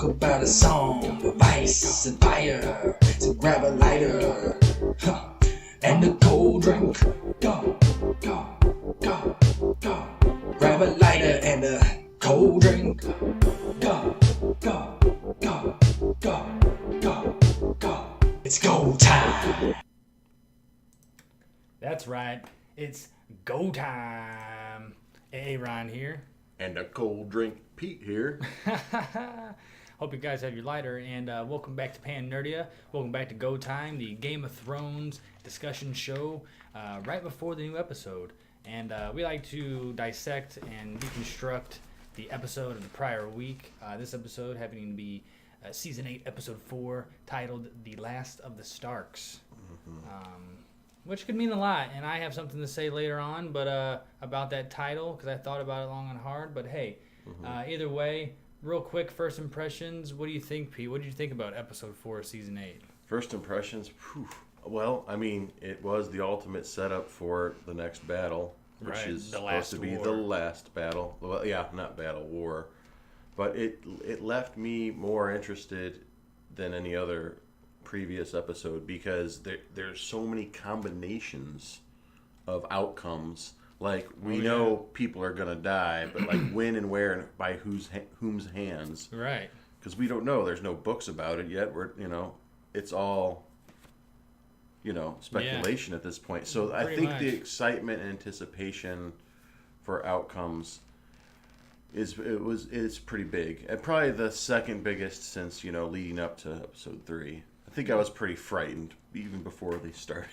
about a song of ice and fire. So grab a lighter and a cold drink. Go, go, go, go. Grab a lighter and a cold drink. Go, go, go, go, go, go. It's go time. That's right. It's go time. Aaron here. And a cold drink, Pete here. Hope you guys have your lighter, and welcome back to PanNerdia. Welcome back to Go Time, the Game of Thrones discussion show right before the new episode. And we like to dissect and deconstruct the episode of the prior week. This episode happening to be Season 8, Episode 4, titled The Last of the Starks. Which could mean a lot, and I have something to say later on, but about that title, because I thought about it long and hard. But hey, either way, real quick, first impressions. What do you think, Pete? What did you think about Episode 4 of Season 8? First impressions, well, I mean, it was the ultimate setup for the next battle, which Right, is the supposed last to be war. the last battle. Well, yeah, not battle, war. But it left me more interested than any other previous episode because there's so many combinations of outcomes. Like we know people are gonna die, but like when and where and by whose hands? Right. Because we don't know. There's no books about it yet. It's all speculation at this point. So I Pretty think much. the excitement and anticipation for outcomes is pretty big, and probably the second biggest since leading up to episode 3. I think I was pretty frightened even before they started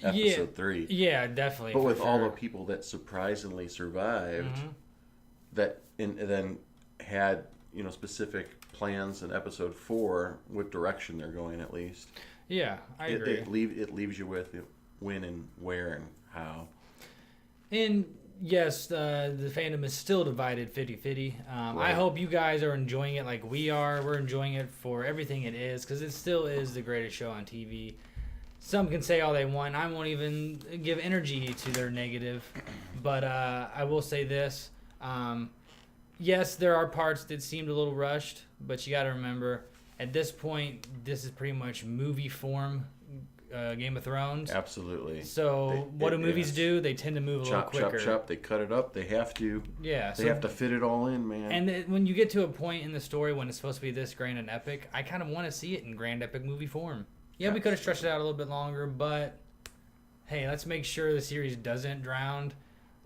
episode 3. Yeah, definitely. But for with all sure. the people that surprisingly survived, Mm-hmm. and then had specific plans in episode 4, what direction they're going at least. Yeah, I agree. It leaves you with when and where and how. And yes, the fandom is still divided 50-50. I Right. hope you guys are enjoying it like we are. We're enjoying it for everything it is because it still is the greatest show on TV. Some can say all they want. I won't even give energy to their negative. But I will say this. Yes, there are parts that seemed a little rushed, but you got to remember, at this point, this is pretty much movie form Game of Thrones. Absolutely. So what do movies yes. do? They tend to move a little quicker. Chop. They cut it up. They have to. Yeah. They have to fit it all in, man. And when you get to a point in the story when it's supposed to be this grand and epic, I kind of want to see it in grand epic movie form. Yeah, we could have stretched it out a little bit longer, but hey, let's make sure the series doesn't drown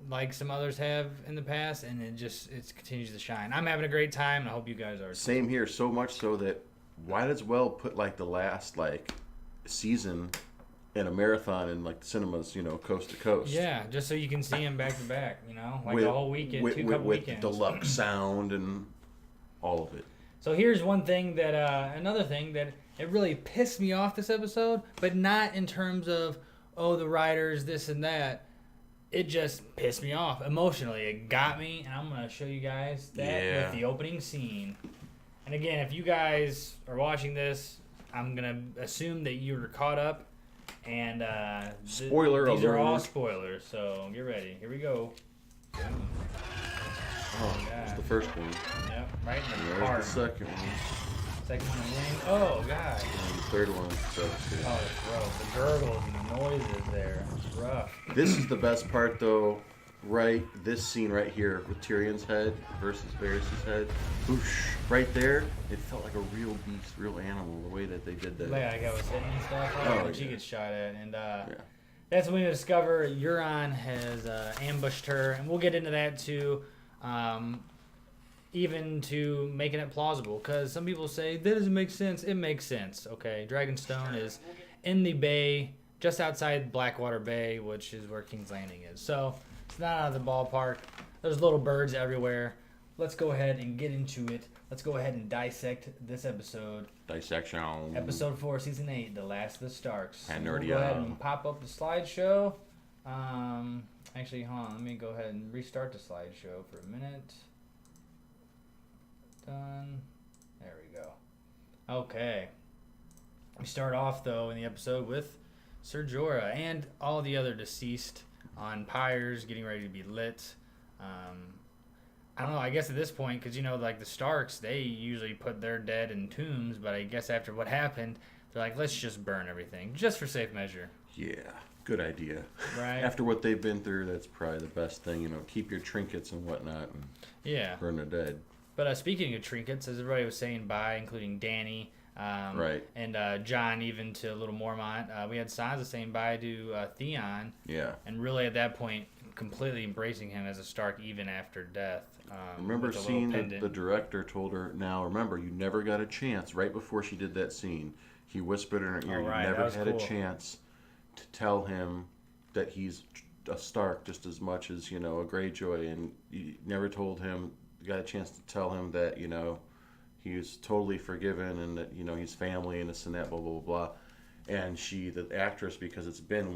like some others have in the past, and it continues to shine. I'm having a great time, and I hope you guys are. Same here. So much so that might as well put like the last season in a marathon in like cinemas, coast to coast. Yeah, just so you can see them back to back, like with, the whole weekend, with, couple with weekends. deluxe sound and all of it. So here's one thing that, another thing that it really pissed me off this episode, but not in terms of, the writers, this and that. It just pissed me off emotionally. It got me, and I'm going to show you guys that with the opening scene. And again, if you guys are watching this, I'm going to assume that you're caught up. And Spoiler these are all alert. spoilers, so get ready. Here we go. Oh, that's the first one. Yep, right in the There's heart. the second one. Second one, the wing. Oh, God. And the third one. So, Oh, it's rough. The gurgles and the noises there. It's rough. This is the best part, though. Right, this scene right here with Tyrion's head versus Varys' head. Whoosh, right there, it felt like a real beast, real animal. The way that they did that. Like I was hitting and stuff. Oh, She yeah. gets shot at, and that's when we discover Euron has ambushed her, and we'll get into that too. Even to making it plausible, because some people say that doesn't make sense. It makes sense. Okay, Dragonstone is in the bay, just outside Blackwater Bay, which is where King's Landing is. So it's not out of the ballpark. There's little birds everywhere. Let's go ahead and get into it. Let's go ahead and dissect this episode. Dissection. Episode 4, Season 8, The Last of the Starks. PanNerdia. We'll go ahead and pop up the slideshow. Actually, hold on. Let me go ahead and restart the slideshow for a minute. Done. There we go. Okay. We start off, though, in the episode with Ser Jorah and all the other deceased on pyres getting ready to be lit. I don't know. I guess at this point, because like the Starks, they usually put their dead in tombs, but I guess after what happened, they're like, let's just burn everything, just for safe measure. Yeah, good idea. Right. After what they've been through, that's probably the best thing. Keep your trinkets and whatnot, and burn the dead. But speaking of trinkets, as everybody was saying bye, including Danny, right, and John, even to Little Mormont, we had Sansa saying bye to Theon. Yeah. And really at that point, completely embracing him as a Stark even after death. Remember seeing the director told her, now remember, you never got a chance. Right before she did that scene, he whispered in her ear, you never had a chance to tell him that he's a Stark just as much as, a Greyjoy. And you never told him, you got a chance to tell him that, he was totally forgiven and that, he's family and this and that, blah, blah, blah, blah. And the actress, because it's been,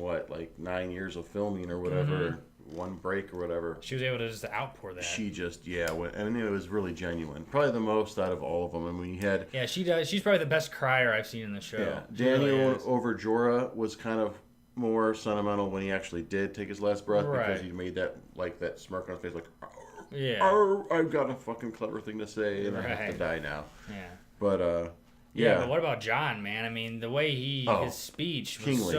9 years of filming or whatever, one break or whatever. She was able to just outpour that. She just, went, and it was really genuine. Probably the most out of all of them. And we had... Yeah, she does. She's probably the best crier I've seen in the show. Yeah. Daniel over Jorah was kind of more sentimental when he actually did take his last breath because he made that smirk on his face, like, I've got a fucking clever thing to say and I have to die now. Yeah. But, yeah, but what about John, man? I mean, the way his speech was kingly.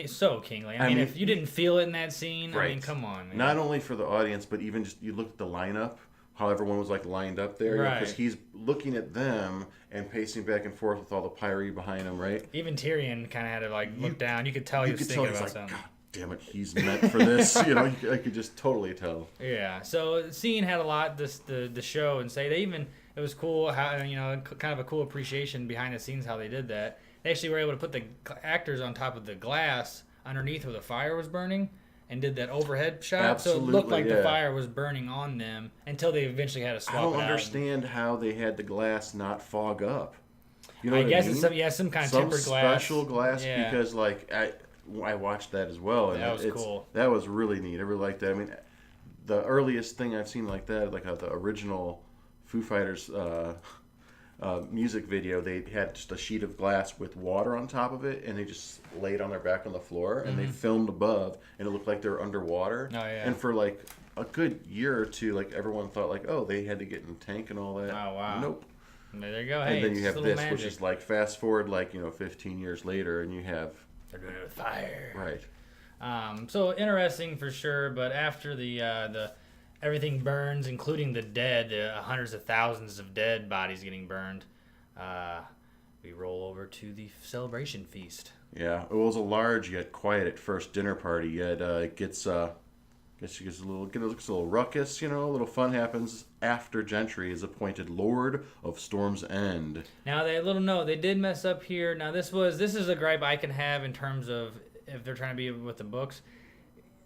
so kingly. I mean, if you didn't feel it in that scene, I mean, come on, man. Not only for the audience, but even just, you look at the lineup, how everyone was, lined up there. Right. Because he's looking at them and pacing back and forth with all the pyre behind him, right? Even Tyrion kind of had to, look down. You could tell he was thinking about something. God damn it, he's meant for this. I could just totally tell. Yeah, so the scene had a lot, the show, and say they even... It was cool how, kind of a cool appreciation behind the scenes how they did that. They actually were able to put the actors on top of the glass underneath where the fire was burning and did that overhead shot. Absolutely, so it looked like the fire was burning on them until they eventually had to swap it out. I don't understand how they had the glass not fog up. I guess it's some kind of tempered glass. Some special glass because, I watched that as well. And that was cool. That was really neat. I really liked that. I mean, the earliest thing I've seen like that, the original Foo Fighters music video, they had just a sheet of glass with water on top of it, and they just laid on their back on the floor, and they filmed above, and it looked like they were underwater. Oh, yeah. And for a good year or two, everyone thought they had to get in a tank and all that. Oh, wow. Nope. There you go. And hey, then you have this, magic. which is fast forward 15 years later, and you have... They're doing it with fire. Right. So interesting for sure, but after the everything burns, including the dead, hundreds of thousands of dead bodies getting burned, we roll over to the celebration feast. Yeah, it was a large yet quiet at first dinner party. Yet it gets a little ruckus. A little fun happens after Gentry is appointed Lord of Storm's End. Now they did mess up here. Now this is a gripe I can have in terms of if they're trying to be with the books.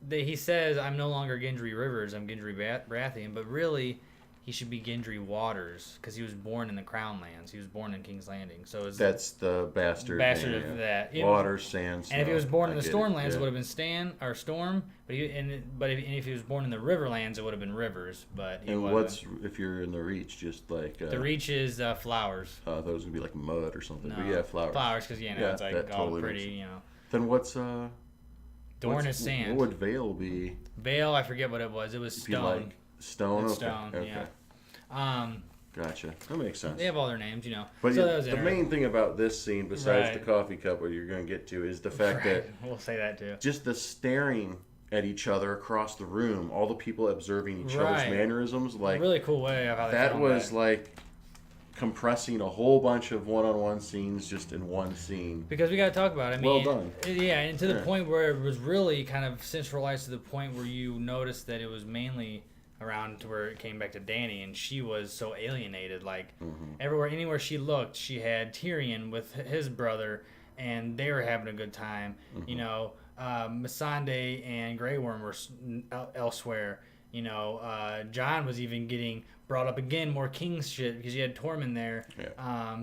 He says, I'm no longer Gendry Rivers, I'm Gendry Baratheon, but really, he should be Gendry Waters, because he was born in the Crown Lands. He was born in King's Landing. So that's the bastard name, of that. Waters, Sand, Snow. And if he was born in the Stormlands, it would have been Stan, or Storm, but if he was born in the Riverlands, it would have been Rivers, but he wasn't. What's, if you're in the Reach, just the Reach is flowers. I thought it was going to be mud or something, No, but yeah, flowers. Flowers, because, it's all totally pretty, Then what's, Dorne is sand. What would Vale be? Vale, I forget what it was. It was stone. Stone? It's okay. stone, okay. Yeah. Gotcha. That makes sense. They have all their names, But so the main thing about this scene, besides the coffee cup, what you're going to get to, is the fact that... We'll say that, too. Just the staring at each other across the room, all the people observing each other's mannerisms, a really cool way of how they that was compressing a whole bunch of one-on-one scenes just in one scene. Because we got to talk about it. I mean, well done. Yeah, and to the point where it was really kind of centralized to the point where you noticed that it was mainly around to where it came back to Dany, and she was so alienated. Anywhere she looked, she had Tyrion with his brother, and they were having a good time. Missandei and Grey Worm were elsewhere. John was even getting brought up again, more King's shit, because you had Tormund there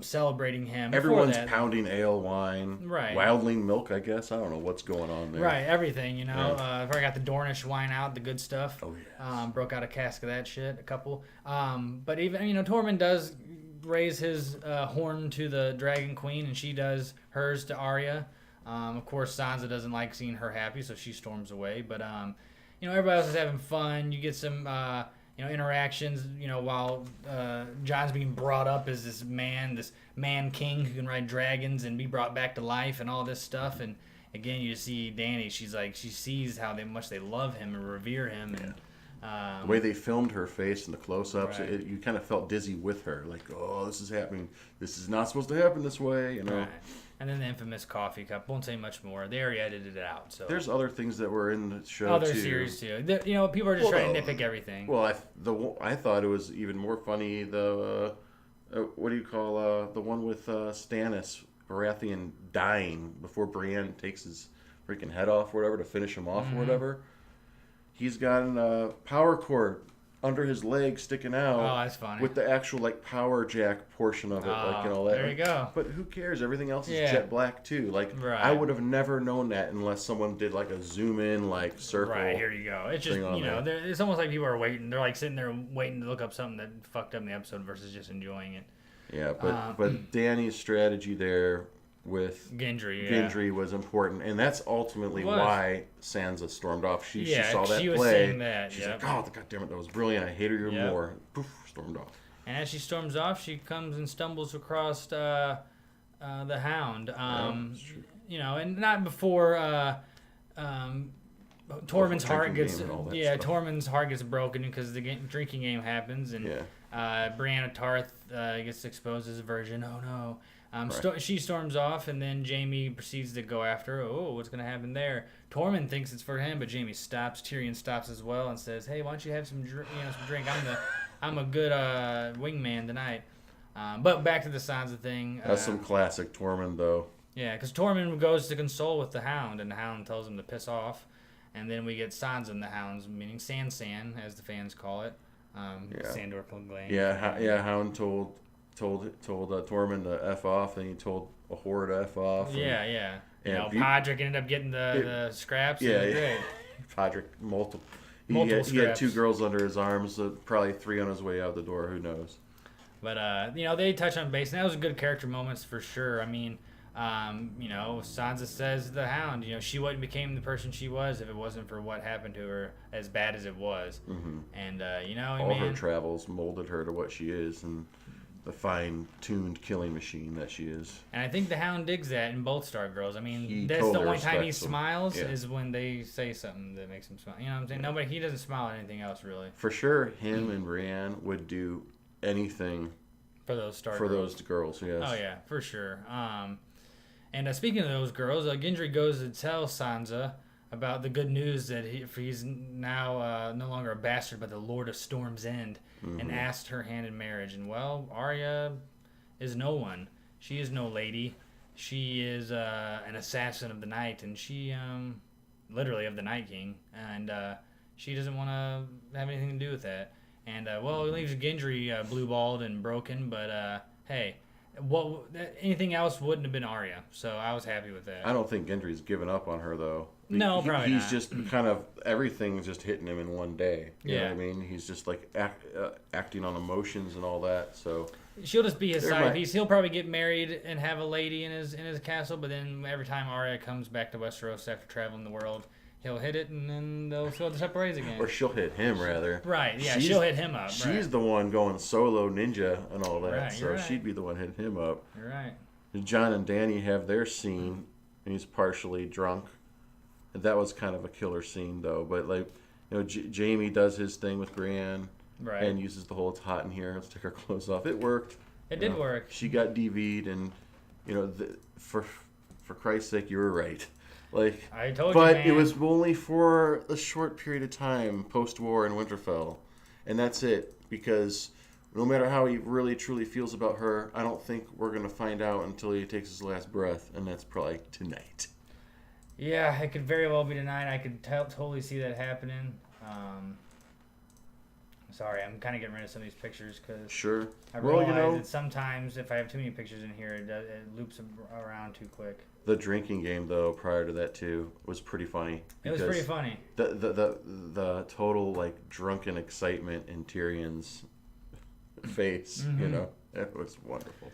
celebrating him. Everyone's pounding ale, wine, right? Wildling milk, I guess. I don't know what's going on there. Right, everything, Probably got the Dornish wine out, the good stuff. Oh, yeah. Broke out a cask of that shit, a couple. But even, Tormund does raise his horn to the Dragon Queen, and she does hers to Arya. Of course, Sansa doesn't like seeing her happy, so she storms away. But, everybody else is having fun. You get some... interactions. While John's being brought up as this man king who can ride dragons and be brought back to life and all this stuff. And again, you see Dany. She's like, she sees how much they love him and revere him. And the way they filmed her face and the close-ups, Right. you kind of felt dizzy with her. Like, oh, this is happening. This is not supposed to happen this way. Right. And then the infamous coffee cup. Won't say much more. They already edited it out. So There's other things that were in the show other too. series too. People are just trying to nitpick everything. Well, I thought it was even more funny. The what do you call the one with Stannis Baratheon dying before Brienne takes his freaking head off or whatever to finish him off or whatever. He's got a power cord under his leg sticking out. Oh, that's funny. With the actual power jack portion of it, and all that. There you go. But who cares? Everything else is jet black too. Right. I would have never known that unless someone did a zoom in circle. Right, here you go. It's just it's almost like people are waiting. They're sitting there waiting to look up something that fucked up in the episode versus just enjoying it. Yeah, but Dany's strategy there with Gendry was important, and that's ultimately why Sansa stormed off. She saw that she was play. saying that. She's like, "Oh, god damn it, that was brilliant! I hated her more." Poof, stormed off. And as she storms off, she comes and stumbles across the Hound. And not before Tormund's heart gets Tormund's heart gets broken because the drinking game happens, and Brienne of Tarth gets exposed as a virgin. Oh no. She storms off, and then Jaime proceeds to go after her. Oh, what's going to happen there? Tormund thinks it's for him, but Jaime stops. Tyrion stops as well and says, "Hey, why don't you have some drink? I'm a good wingman tonight." But back to the Sansa thing. That's some classic Tormund, though. Yeah, because Tormund goes to console with the Hound, and the Hound tells him to piss off. And then we get Sansa and the Hounds, meaning Sansan, as the fans call it. Sandor Clegane. Yeah. Hound told Tormund to F off, and he told a whore to F off. Yeah. Podrick ended up getting the scraps. Yeah. Great. Podrick, multiple scraps. He had 2 girls under his arms, probably 3 on his way out the door, who knows. But, they touch on base, and that was a good character moments for sure. I mean, Sansa says the Hound, she wouldn't became the person she was if it wasn't for what happened to her, as bad as it was. Mm-hmm. And, all her travels molded her to what she is, and the fine-tuned killing machine that she is. And I think the Hound digs that in both Stargirls. I mean, that's totally the only time he respects them. smiles is when they say something that makes him smile. You know what I'm saying? He doesn't smile at anything else, really. For sure, him and Brienne would do anything for those Stargirls. For those girls, yes. Oh, yeah, for sure. And speaking of those girls, Gendry goes to tell Sansa about the good news that he's now no longer a bastard, but the Lord of Storm's End, and asked her hand in marriage. And, well, Arya is no one. She is no lady. She is an assassin of the night, and she, literally of the Night King, and she doesn't want to have anything to do with that. And, it leaves Gendry blue-balled and broken, but, hey, anything else wouldn't have been Arya, so I was happy with that. I don't think Gendry's given up on her, though. No, probably he's not. Just kind of, everything's just hitting him in one day. You know what I mean? He's just acting on emotions and all that, so... She'll just be his side piece. He'll probably get married and have a lady in his castle, but then every time Arya comes back to Westeros after traveling the world, he'll hit it, and then they'll separate ways again. Or she'll hit him, rather. Right, yeah, she'll hit him up. She's the one going solo ninja and all that, right, so she'd be the one hitting him up. You're right. Jon and Dany have their scene, and he's partially drunk. And that was kind of a killer scene, though. But, Jaime does his thing with Brienne. Right. And uses the whole "it's hot in here, let's take our clothes off." It worked. It did work. She got DV'd, and for Christ's sake, you were right. I told you, but man. It was only for a short period of time post-war in Winterfell, and that's it. Because no matter how he really truly feels about her, I don't think we're gonna find out until he takes his last breath, and that's probably tonight. Yeah, it could very well be tonight. I could totally see that happening. Sorry, I'm kind of getting rid of some of these pictures because sure. I realize that sometimes if I have too many pictures in here, it loops around too quick. The drinking game, though, prior to that too, was pretty funny. It was pretty funny. The total drunken excitement in Tyrion's face, it was wonderful.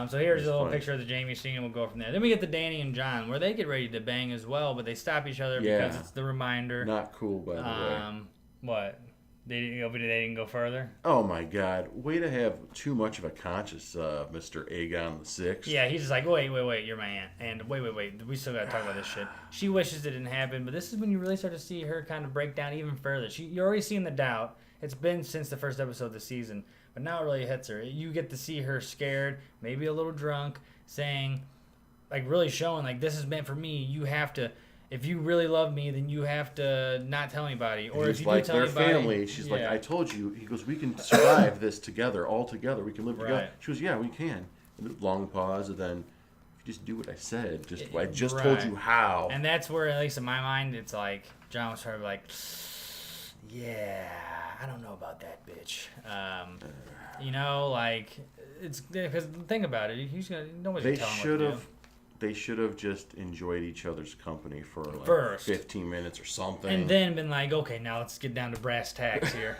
So here's a little picture of the Jaime scene, and we'll go from there. Then we get the Dany and Jon, where they get ready to bang as well, but they stop each other because it's the reminder. Not cool, by the way. What? They didn't go further. Oh my God! Way to have too much of a conscience, Mr. Aegon the Sixth. Yeah, he's just like, wait, you're my aunt, and wait, we still gotta talk about this shit. She wishes it didn't happen, but this is when you really start to see her kind of break down even further. You're already seeing the doubt. It's been since the first episode of the season, but now it really hits her. You get to see her scared, maybe a little drunk, saying, like really showing, like, this is meant for me. You have to. If you really love me, then you have to not tell anybody. Or if you like, do tell their anybody, family. She's like, I told you. He goes, we can survive this together, all together. We can live together. Right. She goes, yeah, we can. And long pause, and then if you just do what I said. I just told you how. And that's where, at least in my mind, it's like John was sort of like, yeah, I don't know about that bitch. You know, like it's because think about it. He's gonna nobody's telling him what to do. They should have just enjoyed each other's company for like First. 15 minutes or something. And then been like, okay, now let's get down to brass tacks here.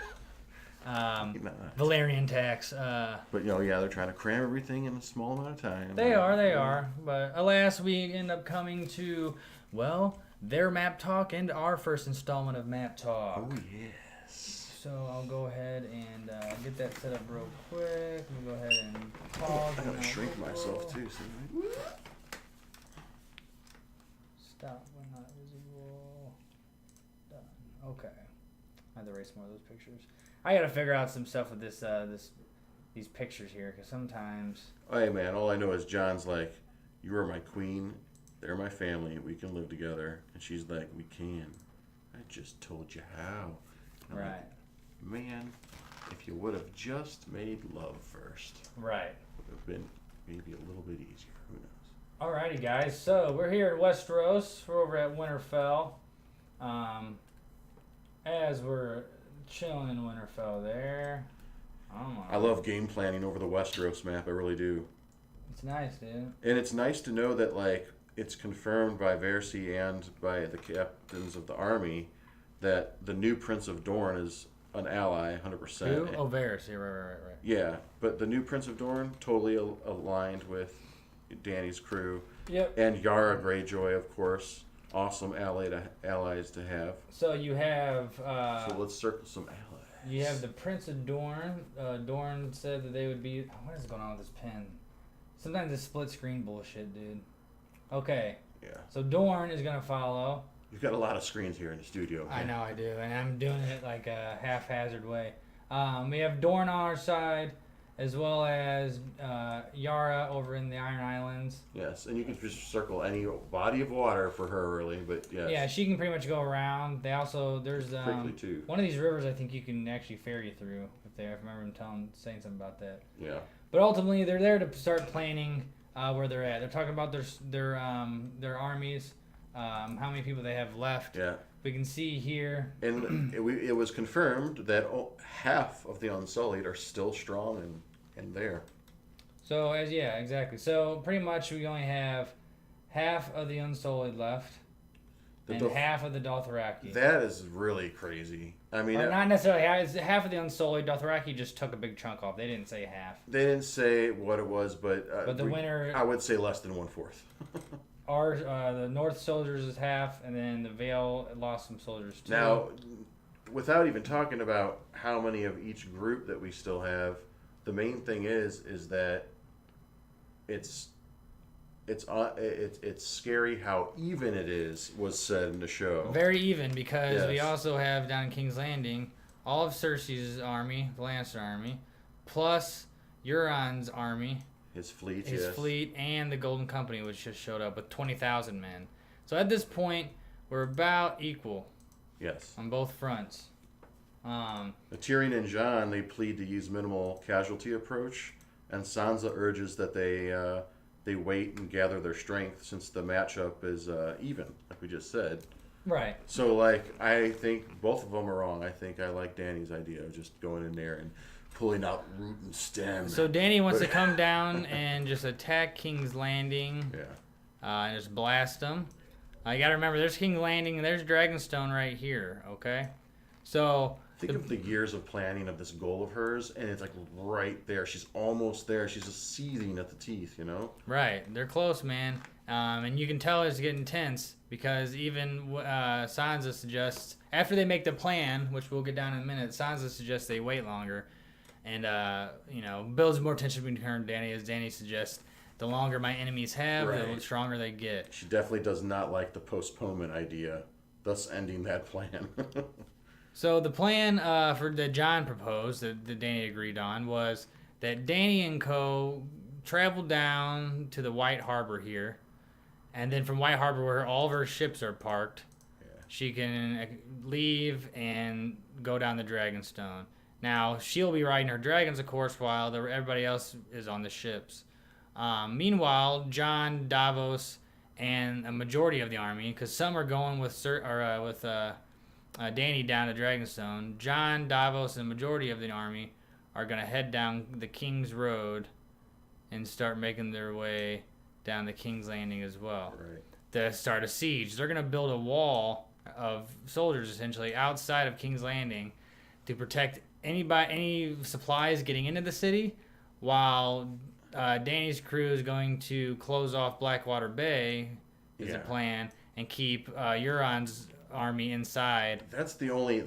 Valerian tax. But, they're trying to cram everything in a small amount of time. They are. But alas, we end up coming to, well, their map talk and our first installment of map talk. Oh, yes. So I'll go ahead and get that set up real quick. Let me go ahead and pause. I gotta shrink myself, too. So. Stop when not visible. Done. Okay. I have to erase more of those pictures. I gotta figure out some stuff with these pictures here, because sometimes. Hey man, all I know is John's like, you are my queen, they're my family, we can live together, and she's like, we can. I just told you how. And I'm right. like, man, if you would have just made love first, right, it would have been maybe a little bit easier. Who knows? Alrighty, guys. So we're here at Westeros. We're over at Winterfell. As we're chilling in Winterfell there. I love game planning over the Westeros map. I really do. It's nice, dude. And it's nice to know that it's confirmed by Cersei and by the captains of the army that the new Prince of Dorne is an ally, 100%. Who? Oh, Varys. Yeah, right. Yeah, but the new Prince of Dorne totally aligned with Dany's crew. Yep. And Yara Greyjoy, of course, awesome allies to have. So you have. So let's circle some allies. You have the Prince of Dorne. Dorne said that they would be. What is going on with this pen? Sometimes it's split screen bullshit, dude. Okay. Yeah. So Dorne is gonna follow. You've got a lot of screens here in the studio. I know I do, and I'm doing it like a haphazard way. We have Dorne on our side, as well as Yara over in the Iron Islands. Yes, and you can just circle any body of water for her, really, but yes. Yeah, she can pretty much go around. They also, there's Quickly, too. one of these rivers I think you can actually ferry through, if I remember him saying something about that. Yeah. But ultimately, they're there to start planning where they're at. They're talking about their armies, how many people they have left. Yeah. We can see here. And it was confirmed that half of the Unsullied are still strong and there. So, exactly. So, pretty much we only have half of the Unsullied left and half of the Dothraki. That is really crazy. I mean, not necessarily half of the Unsullied. Dothraki just took a big chunk off. They didn't say half. They didn't say what it was, but the winner, I would say less than 1/4. the North soldiers is half, and then the Vale lost some soldiers too. Now, without even talking about how many of each group that we still have, the main thing is that it's scary how even it is, was said in the show. Very even, because we Yes. also have down in King's Landing all of Cersei's army, the Lannister army, plus Euron's army, His fleet, his yes. fleet, and the Golden Company, which just showed up with 20,000 men. So at this point, we're about equal. Yes. On both fronts. Tyrion and Jon, they plead to use minimal casualty approach, and Sansa urges that they wait and gather their strength since the matchup is even, like we just said. Right. So, I think both of them are wrong. I think I like Dany's idea of just going in there and pulling out root and stem. So Dany wants to come down and just attack King's Landing. Yeah. And just blast them. You gotta remember, there's King's Landing and there's Dragonstone right here, okay? So... Think of the years of planning of this goal of hers, and it's right there. She's almost there. She's just seething at the teeth, Right. They're close, man. And you can tell it's getting tense because even Sansa suggests, after they make the plan, which we'll get down in a minute, Sansa suggests they wait longer. And, builds more tension between her and Dany, as Dany suggests, the longer my enemies have, the stronger they get. She definitely does not like the postponement idea, thus ending that plan. So the plan that Jon proposed, that Dany agreed on, was that Dany and co. travel down to the White Harbor here, and then from White Harbor, where all of her ships are parked, she can leave and go down the Dragonstone. Now, she'll be riding her dragons, of course, while everybody else is on the ships. Meanwhile, Jon, Davos, and a majority of the army, because some are going with Dany down to Dragonstone, Jon, Davos, and the majority of the army are going to head down the King's Road and start making their way down the King's Landing as well. Right. To start a siege. They're going to build a wall of soldiers, essentially, outside of King's Landing to protect any supplies getting into the city, while Dany's crew is going to close off Blackwater Bay, is the plan, and keep Euron's army inside. That's the only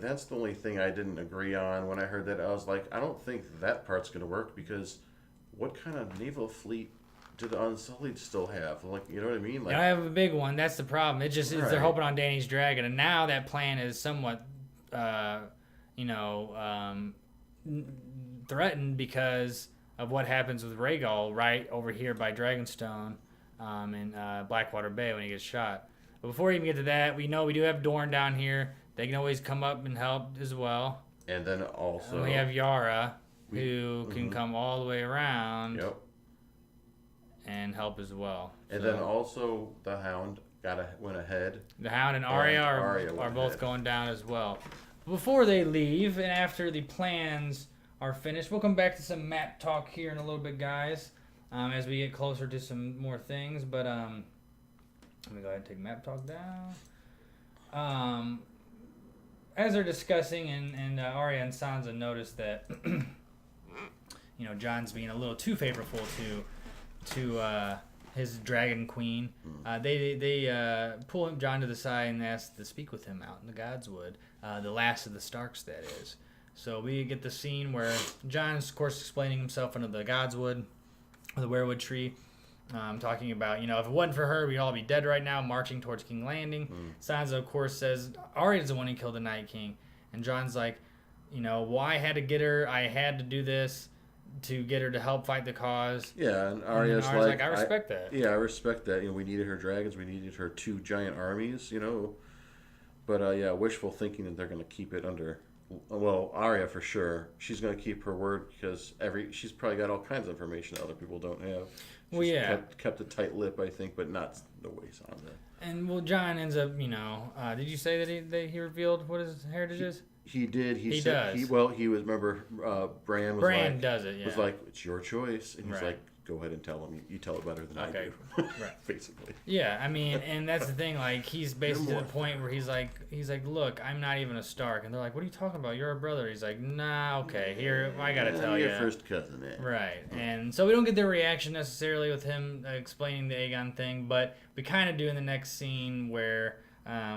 thing I didn't agree on when I heard that. I was like, I don't think that part's going to work, because what kind of naval fleet do the Unsullied still have? Like, you know what I mean? Like, I have a big one. That's the problem. It just is they're hoping on Dany's dragon, and now that plan is somewhat, threatened because of what happens with Rhaegal right over here by Dragonstone, in Blackwater Bay when he gets shot. But before we even get to that, we know we do have Dorne down here. They can always come up and help as well. And then also we have Yara, who can come all the way around. Yep. And help as well. And then also the Hound went ahead. The Hound and Arya are both going down as well. Before they leave, and after the plans are finished, we'll come back to some map talk here in a little bit, guys, as we get closer to some more things. But let me go ahead and take map talk down. As they're discussing, and Arya and Sansa notice that Jon's being a little too favorable to his dragon queen. They pull Jon to the side and ask to speak with him out in the Godswood, the last of the Starks, that is. So we get the scene where Jon is, of course, explaining himself under the Godswood, the weirwood tree, talking about, if it wasn't for her, we'd all be dead right now, marching towards King's Landing. Sansa, of course, says Arya's the one who killed the Night King. And Jon's like, well, I had to get her, I had to do this to get her to help fight the cause. Yeah, and Arya's like, I respect that. Yeah, I respect that. We needed her dragons, we needed her 2 giant armies, But wishful thinking that they're going to keep it under. Well, Arya for sure. She's going to keep her word because she's probably got all kinds of information that other people don't have. She's kept a tight lip, I think, but not the way Sansa. And Jon ends up, did you say that he revealed what his heritage is? He did. He said, does. He was. Remember, Bran was Bran does it. Yeah. Was like, it's your choice, and he's like, go ahead and tell him. You tell it better than I do. Right. Basically. Yeah, I mean, and that's the thing. Like, he's basically to the point where he's like, look, I'm not even a Stark, and they're like, what are you talking about? You're a brother. He's like, nah, okay, here, I gotta tell you. Your first cousin, man. Right, and so we don't get their reaction necessarily with him explaining the Aegon thing, but we kind of do in the next scene where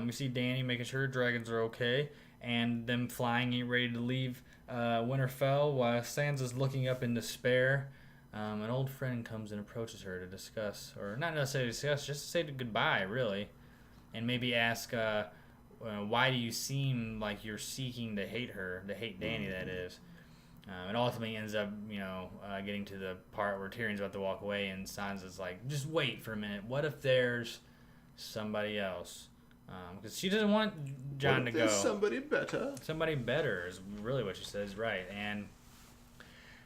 we see Dany making sure her dragons are okay, and them flying, getting ready to leave Winterfell, while Sansa's looking up in despair. An old friend comes and approaches her to discuss, or not necessarily discuss, just to say goodbye, really, and maybe ask, why do you seem like you're seeking to hate her, to hate Dany, that is. It ultimately ends up, getting to the part where Tyrion's about to walk away, and Sansa's like, just wait for a minute. What if there's somebody else? Because she doesn't want Jon to go. Somebody better. Somebody better is really what she says, right? And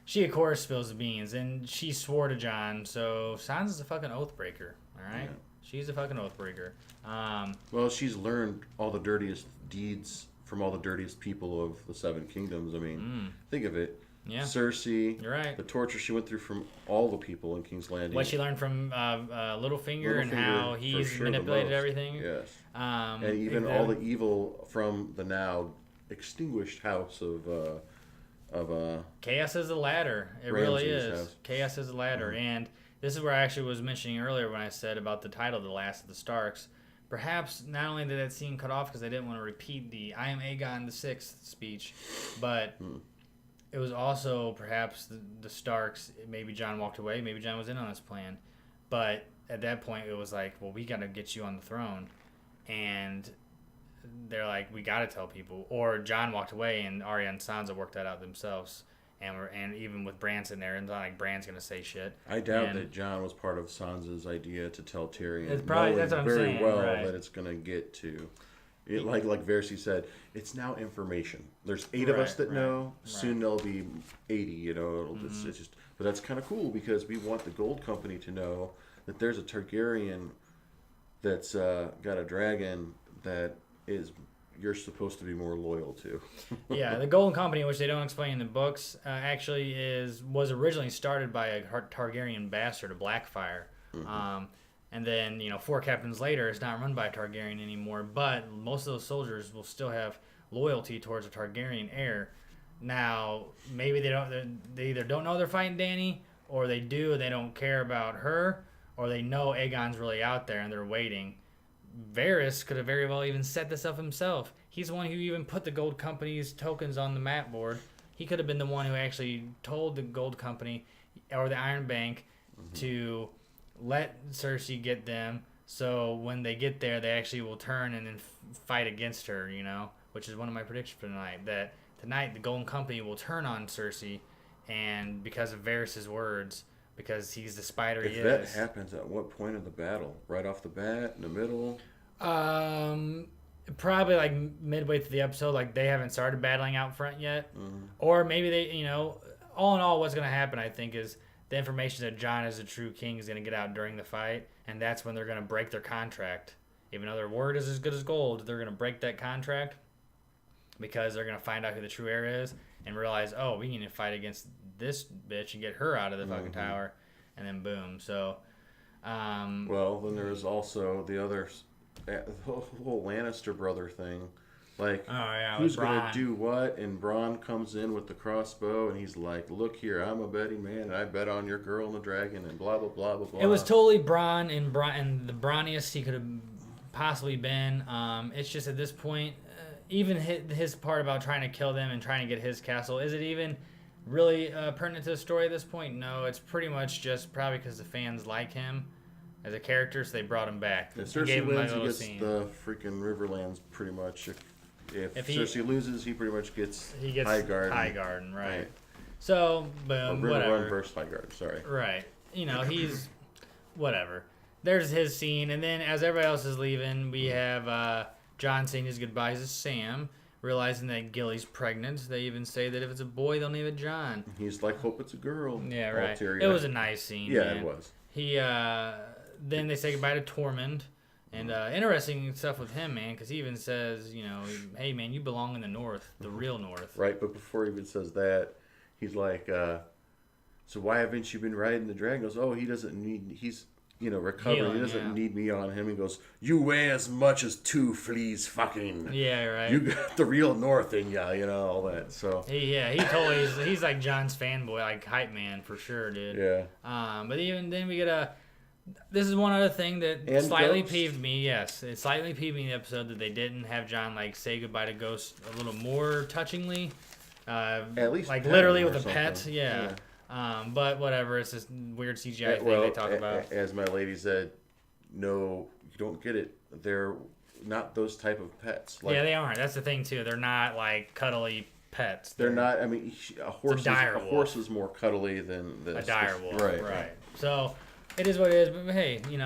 she, of course, spills the beans, and she swore to Jon. So Sansa's a fucking oath breaker, all right? Yeah. She's a fucking oath breaker. Well, she's learned all the dirtiest deeds from all the dirtiest people of the Seven Kingdoms. I mean, think of it. Yeah. Cersei. You're right. The torture she went through from all the people in King's Landing. What she learned from Littlefinger and how he's manipulated everything. Yes. And even all the evil from the now extinguished house of Chaos is a ladder. It Ramsay's really is. house. Chaos is a ladder. And this is where I actually was mentioning earlier when I said about the title, The Last of the Starks. Perhaps not only did that scene cut off because they didn't want to repeat the "I am Aegon the Sixth" speech, but it was also perhaps the Starks. Maybe Jon walked away. Maybe Jon was in on this plan, but at that point it was like, well, we got to get you on the throne, and they're like, we got to tell people. Or Jon walked away, and Arya and Sansa worked that out themselves. And even with Branson there, it's not like Bran's gonna say shit. I doubt that Jon was part of Sansa's idea to tell Tyrion. It's probably that's what I'm very saying. well Right. that it's gonna get to. It, like Versi said, it's now information. There's 8 of us that know. Soon there'll be 80. You know, it's just. But that's kind of cool because we want the Gold Company to know that there's a Targaryen that's got a dragon that is. You're supposed to be more loyal to. Yeah, the Golden Company, which they don't explain in the books, actually was originally started by a Targaryen bastard, a Blackfire. And then, 4 captains later, it's not run by a Targaryen anymore, but most of those soldiers will still have loyalty towards a Targaryen heir. Now, maybe they either don't know they're fighting Dany, or they do, they don't care about her, or they know Aegon's really out there and they're waiting. Varys could have very well even set this up himself. He's the one who even put the Gold Company's tokens on the map board. He could have been the one who actually told the Gold Company or the Iron Bank to let Cersei get them, so when they get there, they actually will turn and then fight against her, which is one of my predictions for tonight, that tonight the Golden Company will turn on Cersei, and because of Varys' words, because he's the spider he is. If that happens, at what point of the battle? Right off the bat? In the middle? Probably like midway through the episode, like they haven't started battling out front yet. Or maybe they, all in all, what's going to happen, I think, is the information that Jon is the true king is going to get out during the fight, and that's when they're going to break their contract. Even though their word is as good as gold, they're going to break that contract because they're going to find out who the true heir is and realize, oh, we need to fight against this bitch and get her out of the fucking tower, and then boom. So, well, then there was also the other, the whole Lannister brother thing. Like, who's going to do what? And Bronn comes in with the crossbow, and he's like, look here, I'm a betting man, and I bet on your girl and the dragon, and blah, blah, blah, blah, blah. It was totally Bronn and the brawniest he could have possibly been. It's just at this point, even his part about trying to kill them and trying to get his castle, is it even really pertinent to the story at this point? No, it's pretty much just probably because the fans like him as a character, so they brought him back. If Cersei wins, he gets the freaking Riverlands pretty much. If Cersei loses, he pretty much gets Highgarden. Highgarden, right. So, boom, River Run versus Highgarden, sorry. Right. He's whatever. There's his scene, and then as everybody else is leaving, we have Jon saying his goodbyes to Sam, realizing that Gilly's pregnant. They even say that if it's a boy, they'll name it Jon. He's like, hope it's a girl. Yeah, right. It was a nice scene. Yeah, man. It was. He then they say goodbye to Tormund. And interesting stuff with him, man, because he even says, hey, man, you belong in the North, the real North. Right, but before he even says that, he's like, so why haven't you been riding the dragon? He goes, oh, he doesn't need, he's, recovering. Healing, he doesn't need me on him. He goes, you weigh as much as 2 fleas fucking. Yeah, right. You got the real North in ya, all that. So. He totally, he's like Jon's fanboy, like hype man for sure, dude. Yeah. But even then we get this is one other thing that slightly peeved me. Yes, it slightly peeved me in the episode that they didn't have Jon say goodbye to Ghost a little more touchingly. At least like literally with a pet. Yeah. But whatever. It's this weird CGI thing they talk about. As my lady said, no, you don't get it. They're not those type of pets. Yeah, they aren't. That's the thing too. They're not like cuddly pets. They're not. I mean, a horse is more cuddly than this. A direwolf. Right. So. It is what it is, but hey, he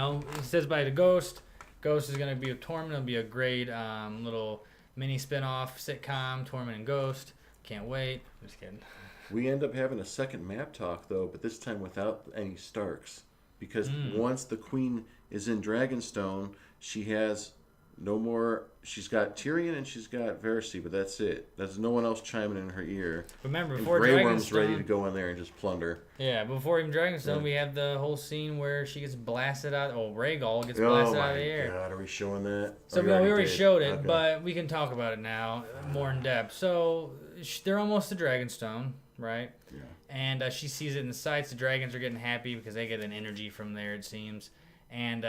says bye to Ghost. Ghost is going to be with Tormund. It'll be a great little mini spin-off sitcom, Tormund and Ghost. Can't wait. I'm just kidding. We end up having a second map talk, though, but this time without any Starks. Because once the Queen is in Dragonstone, she has no more. She's got Tyrion and she's got Versi, but that's it. There's no one else chiming in her ear. Remember, before Grey Dragonstone, Worm's ready to go in there and just plunder. Yeah, before even Dragonstone, we have the whole scene where she gets blasted out. Oh, Rhaegal gets blasted out of the air. Oh my God, are we showing that? So we already showed it, but we can talk about it now more in depth. So they're almost to Dragonstone. right? Yeah. And she sees it in the sights. The dragons are getting happy because they get an energy from there, it seems. And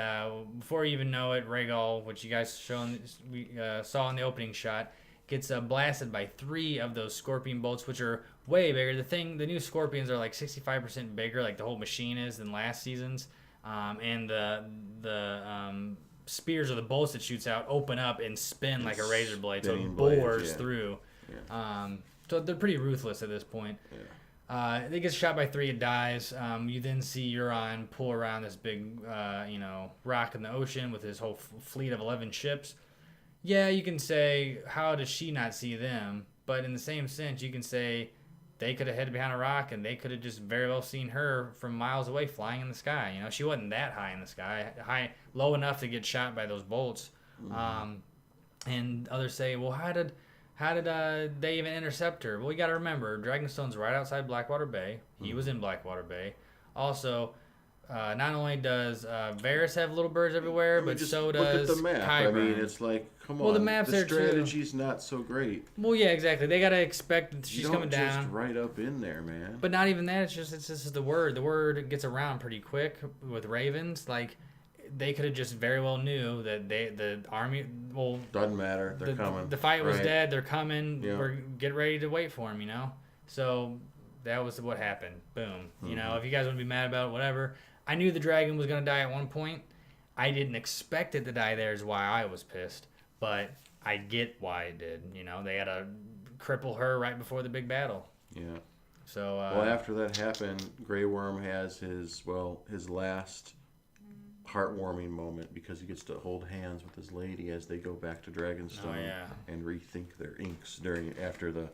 before you even know it, Rhaegal, which you guys saw in the opening shot, gets blasted by 3 of those scorpion bolts, which are way bigger. The new scorpions are like 65% bigger, like the whole machine is, than last season's. And the spears or the bolts it shoots out open up and spin like a razor blade, so it bores through. Yeah. So they're pretty ruthless at this point. Yeah. It gets shot by 3, it dies. You then see Euron pull around this big, rock in the ocean with his whole fleet of 11 ships. Yeah, you can say, how does she not see them? But in the same sense, you can say they could have hid behind a rock and they could have just very well seen her from miles away flying in the sky. You know, she wasn't that high in the sky, low enough to get shot by those bolts. Mm-hmm. And others say, well, how did they even intercept her? Well, you got to remember, Dragonstone's right outside Blackwater Bay. He was in Blackwater Bay. Also, not only does Varys have little birds everywhere, but so does look at the map. Qyburn. I mean, it's like, come on. Well, the map's there strategy's not so great. Well, yeah, exactly. They got to expect that she's coming down. Just right up in there, man. But not even that. It's just the word. The word gets around pretty quick with ravens. Like, they could have just very well knew that the army. Well, doesn't matter. They're coming. The fight was dead. They're coming. Yeah. We're get ready to wait for them. You know. So that was what happened. Boom. Mm-hmm. You know, if you guys want to be mad about it, whatever. I knew the dragon was gonna die at one point. I didn't expect it to die there. Is why I was pissed. But I get why it did. You know, they had to cripple her right before the big battle. Yeah. So. Well, after that happened, Grey Worm has his last heartwarming moment because he gets to hold hands with his lady as they go back to Dragonstone and rethink their inks after the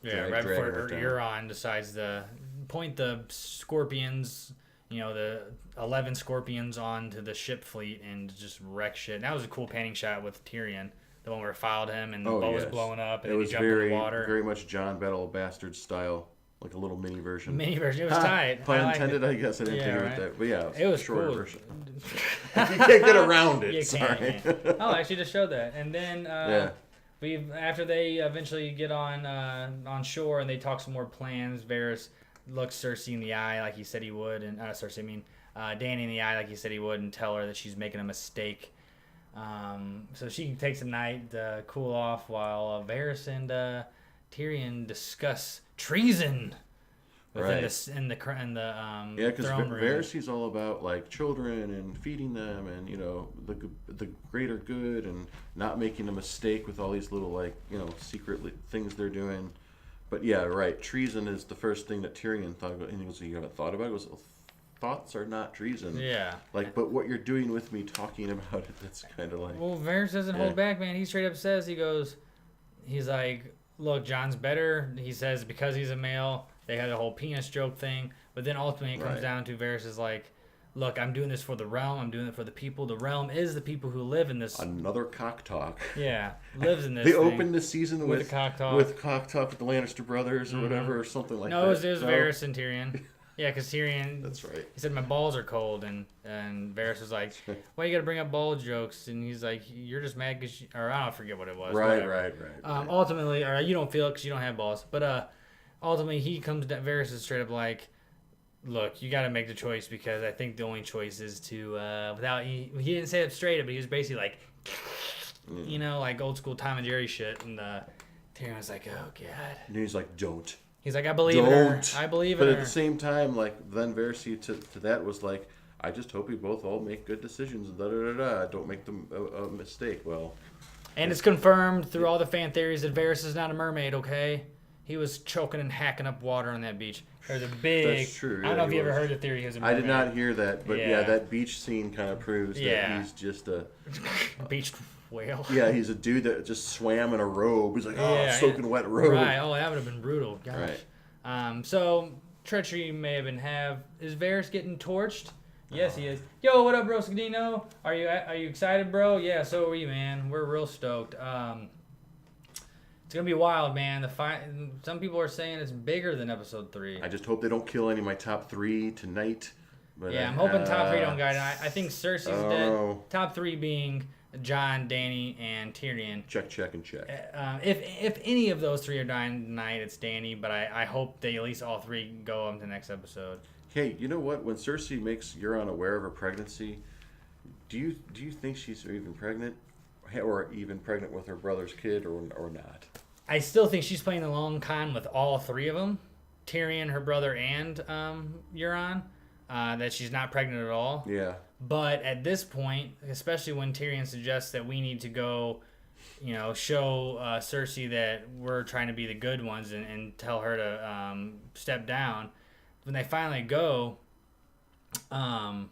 right before Euron decides to point the scorpions, the 11 scorpions onto the ship fleet and just wreck shit. And that was a cool panning shot with Tyrion, the one where it fouled him and the boat was blowing up and then he jumped in the water. Very much John Battle Bastard style. Like a little mini version. It was tight. Pun intended, I guess. I didn't think of that. But yeah, it was a shorter cool. version. You can't get around it. Sorry. Oh, I actually just showed that. And then after they eventually get on shore and they talk some more plans, Varys looks Cersei in the eye like he said he would, and Dany in the eye like he said he would, and tell her that she's making a mistake. So she takes a night to cool off while Varys and Tyrion discuss treason within because Varys, he's all about like children and feeding them and the greater good and not making a mistake with all these little secret things they're doing. But yeah, right, treason is the first thing that Tyrion thought about, and he goes, "You haven't thought about it?" He goes, "Thoughts are not treason." Yeah. But what you're doing with me talking about it, that's kind of like. Well, Varys doesn't hold back, man. He straight up says, he's like, look, John's better. He says because he's a male, they had a whole penis joke thing. But then ultimately it comes down to Varys is like, look, I'm doing this for the realm. I'm doing it for the people. The realm is the people who live in this. Another cock talk. Yeah, lives in this. They opened the season with cock talk. With cock talk with the Lannister brothers or whatever, or something like that. No, it was Varys and Tyrion. Yeah, because Tyrion. That's right. He said my balls are cold, and Varys was like, "Why you got to bring up ball jokes?" And he's like, "You're just mad because," or I don't forget what it was. Right. Ultimately, or you don't feel it because you don't have balls. But ultimately, he comes down. Varys is straight up like, "Look, you got to make the choice because I think the only choice is to without." He didn't say it straight up, but he was basically like, like old school Tom and Jerry shit. And Tyrion was like, "Oh God." And he's like, "Don't." He's like, I believe in her. I believe in her. But at the same time, then Varys to that was like, I just hope we both all make good decisions. Don't make them a mistake. Well, and it's confirmed through all the fan theories that Varys is not a mermaid. Okay, he was choking and hacking up water on that beach. There's a big. That's true. I don't know if you ever heard the theory he was a mermaid. I did not hear that, but that beach scene kind of proves that he's just a beach whale. Yeah, he's a dude that just swam in a robe. He's like, soaking wet robe. Right. Oh, that would have been brutal. Gosh. Right. So treachery may have been Is Varys getting torched? Yes, he is. Yo, what up, bro? Scadino? Are you excited, bro? Yeah, so are we, man. We're real stoked. It's gonna be wild, man. The fight. Some people are saying it's bigger than episode 3. I just hope they don't kill any of my top 3 tonight. But I'm hoping top 3 don't guide. I think Cersei's dead. Top 3 being Jon, Dany, and Tyrion. Check, and check. If any of those three are dying tonight, it's Dany. But I hope they at least all three go on to the next episode. Hey, you know what? When Cersei makes Euron aware of her pregnancy, do you think she's even pregnant, or even pregnant with her brother's kid, or not? I still think she's playing the long con with all three of them, Tyrion, her brother, and Euron. That she's not pregnant at all. Yeah. But at this point, especially when Tyrion suggests that we need to go, show Cersei that we're trying to be the good ones and tell her to step down. When they finally go, where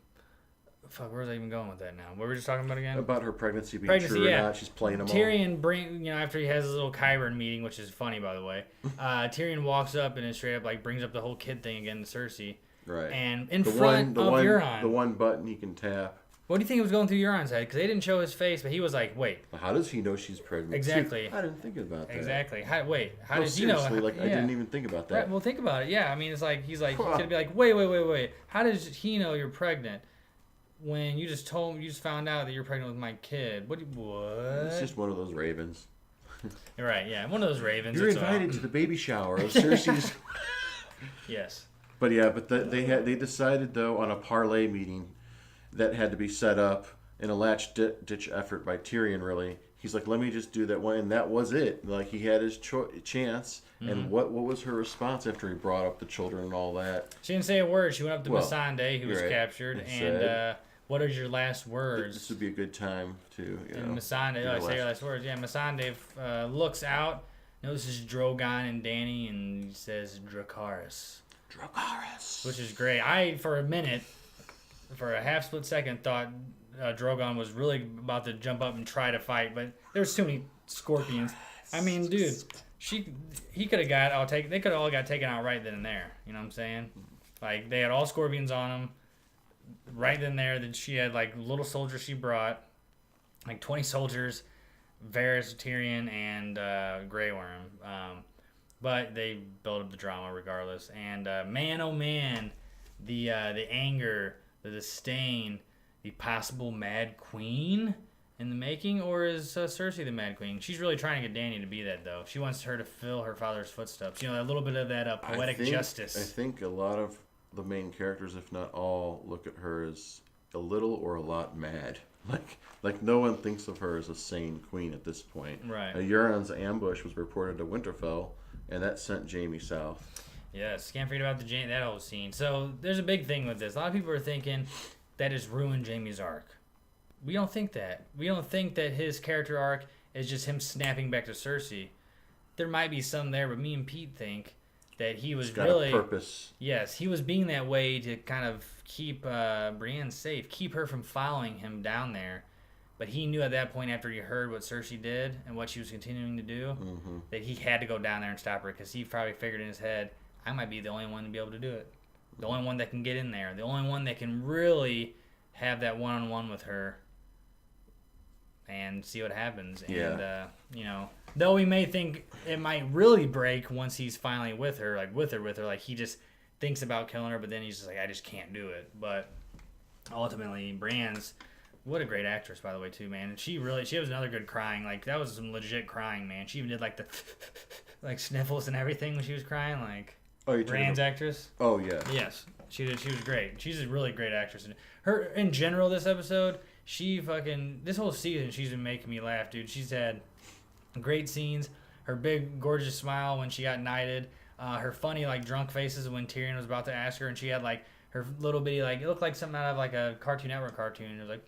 was I even going with that now? What were we just talking about again? About her pregnancy being true or not. She's playing them all. Tyrion after he has his little Qyburn meeting, which is funny, by the way, Tyrion walks up and is straight up brings up the whole kid thing again to Cersei. Right. And in front of Euron. The one button he can tap. What do you think was going through Euron's head? Because they didn't show his face, but he was like, wait. How does he know she's pregnant? Exactly. I didn't think about that. Exactly. How did you know? I didn't even think about that. Right, well, think about it. Yeah, I mean, it's like, he could be like, wait. How does he know you're pregnant when you just found out that you're pregnant with my kid? What? It's just one of those ravens. Right, yeah. One of those ravens. You're invited to the baby shower of Cersei's. Yes. But they decided, though, on a parlay meeting that had to be set up in a ditch effort by Tyrion, really. He's like, let me just do that one, and that was it. Like, he had his chance, and what was her response after he brought up the children and all that? She didn't say a word. She went up to Missandei, who was captured, and what are your last words? This would be a good time to, And Missandei, say your last words. Yeah, Missandei looks out, notices Drogon and Dany, and he says, Dracarys. Which is great. I, for a half split second, thought Drogon was really about to jump up and try to fight, but there was too many scorpions. I mean, dude, he could have they could have all got taken out right then and there. You know what I'm saying? Like, they had all scorpions on them right then and there. Then she had little soldiers she brought, 20 soldiers, Varys, Tyrion, and Grey Worm. But they built up the drama regardless. And man, oh man, the anger, the disdain, the possible Mad Queen in the making, or is Cersei the Mad Queen? She's really trying to get Dany to be that, though. She wants her to fill her father's footsteps. A little bit of that poetic justice. I think a lot of the main characters, if not all, look at her as a little or a lot mad. Like no one thinks of her as a sane queen at this point. Right. Euron's ambush was reported to Winterfell, and that sent Jaime south. Yes, can't forget about that whole scene. So there's a big thing with this. A lot of people are thinking that has ruined Jaime's arc. We don't think that. We don't think that his character arc is just him snapping back to Cersei. There might be some there, but me and Pete think that he was really... got a purpose. Yes, he was being that way to kind of keep Brienne safe, keep her from following him down there. But he knew at that point, after he heard what Cersei did and what she was continuing to do, that he had to go down there and stop her, because he probably figured in his head, I might be the only one to be able to do it. The only one that can get in there. The only one that can really have that one-on-one with her and see what happens. Yeah. And, though we may think it might really break once he's finally with her, he just thinks about killing her, but then he's just like, I just can't do it. But ultimately, Brienne's... What a great actress, by the way, too, man. And she was another good crying. That was some legit crying, man. She even did the sniffles and everything when she was crying. Brienne's actress. Oh yeah. Yes, she did. She was great. She's a really great actress. Her in general, this episode, this whole season, she's been making me laugh, dude. She's had great scenes. Her big gorgeous smile when she got knighted. Her funny drunk faces when Tyrion was about to ask her, and she had her little bitty it looked like something out of a Cartoon Network cartoon. It was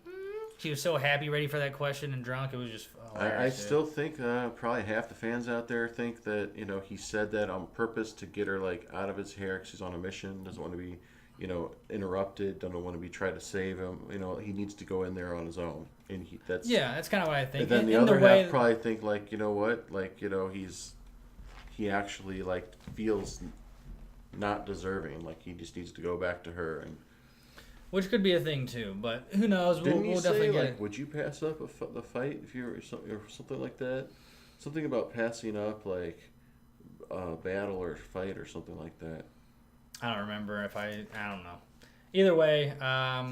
she was so happy, ready for that question, and drunk. It was just I still think probably half the fans out there think that he said that on purpose to get her out of his hair, because he's on a mission, doesn't want to be interrupted, doesn't want to be tried to save him. He needs to go in there on his own, and that's kind of what I think. And then the other half probably think he actually feels not deserving, he just needs to go back to her and. Which could be a thing too, but who knows? Didn't we'll definitely get it. Would you pass up the fight if you were something like that? Something about passing up a battle or fight or something like that. I don't remember I don't know. Either way, I